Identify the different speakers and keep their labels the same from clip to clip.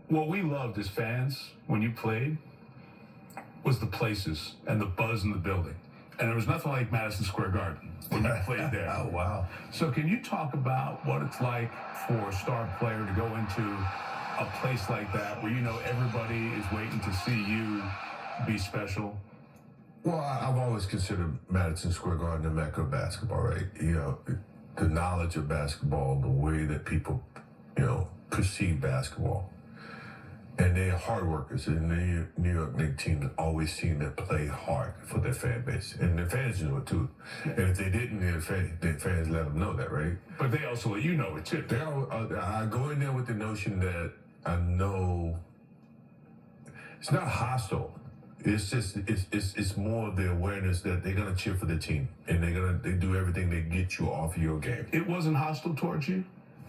Speaker 1: What we loved as fans when you played was the places and the buzz in the building. And there was nothing like Madison Square Garden when you played there.
Speaker 2: Oh, wow.
Speaker 1: So can you talk about what it's like for a star player to go into a place like that where you know everybody is waiting to see you be special?
Speaker 2: Well, I've always considered Madison Square Garden the mecca of basketball, right? You know, the knowledge of basketball, the way that people, perceive basketball. And they're hard workers. And the New York Knicks team always seem to play hard for their fan base. And their fans know it too. And if they didn't, their fans let them know that, right?
Speaker 1: But they also let you know it too.
Speaker 2: I go in there with the notion that I know it's not hostile. It's just it's more of the awareness that they're gonna cheer for the team and they do everything to get you off your game.
Speaker 1: It wasn't hostile towards you?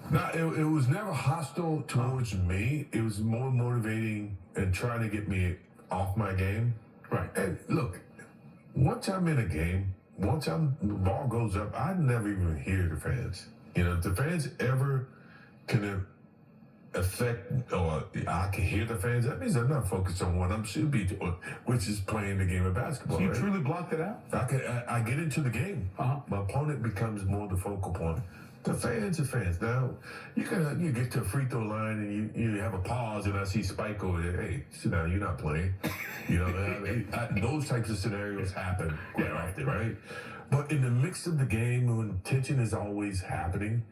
Speaker 2: No, it was never hostile towards me. It was more motivating and trying to get me off my game.
Speaker 1: Right.
Speaker 2: And look, once I'm in a game, once the ball goes up, I never even hear the fans. If the fans ever can affect, or I can hear the fans, that means I'm not focused on what I should be doing, which is playing the game of basketball.
Speaker 1: So you
Speaker 2: right?
Speaker 1: truly blocked it out?
Speaker 2: I get into the game. My opponent becomes more the focal point. The fans are fans. Now, you get to a free throw line and you have a pause and I see Spike over there. Hey, sit down, you're not playing. Those types of scenarios happen quite often, right? But in the mix of the game, when tension is always happening,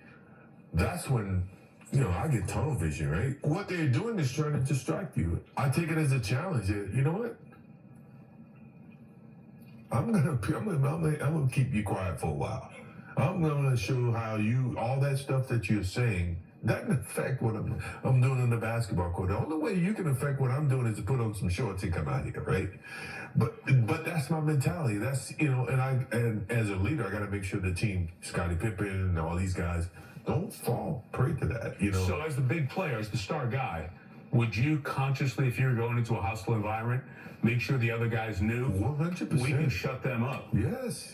Speaker 2: that's when, I get tunnel vision, right? What they're doing is trying to distract you. I take it as a challenge. You know what? I'm gonna keep you quiet for a while. I'm going to show how all that stuff that you're saying doesn't affect what I'm doing in the basketball court. The only way you can affect what I'm doing is to put on some shorts and come out here, right? But that's my mentality. That's, and as a leader, I got to make sure the team, Scottie Pippen and all these guys, don't fall prey to that,
Speaker 1: So as the big player, as the star guy, would you consciously, if you were going into a hostile environment, make sure the other guys knew
Speaker 2: 100%.
Speaker 1: We can shut them up?
Speaker 2: Yes.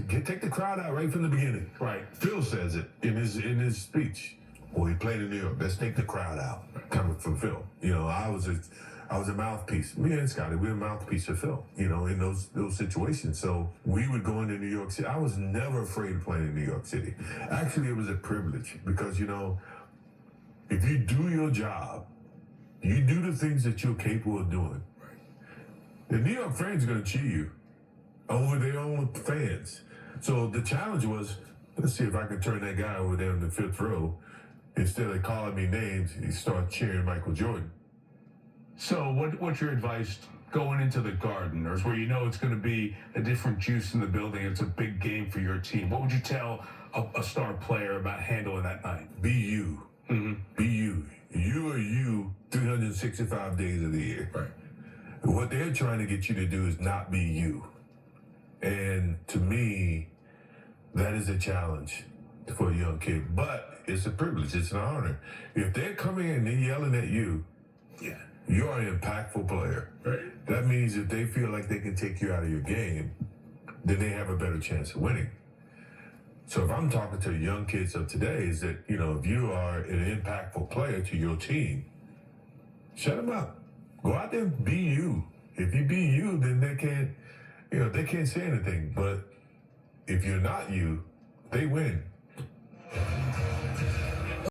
Speaker 2: Take the crowd out right from the beginning.
Speaker 1: Right.
Speaker 2: Phil says it in his speech. Well, he played in New York. Let's take the crowd out. Coming from Phil. I was a mouthpiece. Me and Scottie, we were a mouthpiece of Phil. In those situations. So we would go into New York City. I was never afraid of playing in New York City. Actually, it was a privilege because if you do your job, you do the things that you're capable of doing. The New York fans are going to cheer you over their own fans. So the challenge was, let's see if I can turn that guy over there in the fifth row. Instead of calling me names, he started cheering Michael Jordan.
Speaker 1: So what's your advice going into the Garden, or where it's going to be a different juice in the building, it's a big game for your team? What would you tell a star player about handling that night?
Speaker 2: Be you.
Speaker 1: Mm-hmm.
Speaker 2: Be you. You are you 365 days of the year.
Speaker 1: Right.
Speaker 2: What they're trying to get you to do is not be you. And to me, that is a challenge for a young kid. But it's a privilege. It's an honor. If they're coming in and they're yelling at you, you're an impactful player.
Speaker 1: Right.
Speaker 2: That means if they feel like they can take you out of your game, then they have a better chance of winning. So if I'm talking to the young kids of today, is that, if you are an impactful player to your team, shut them up. Go out there and be you. If you be you, then they can't say anything. But if you're not you, they win.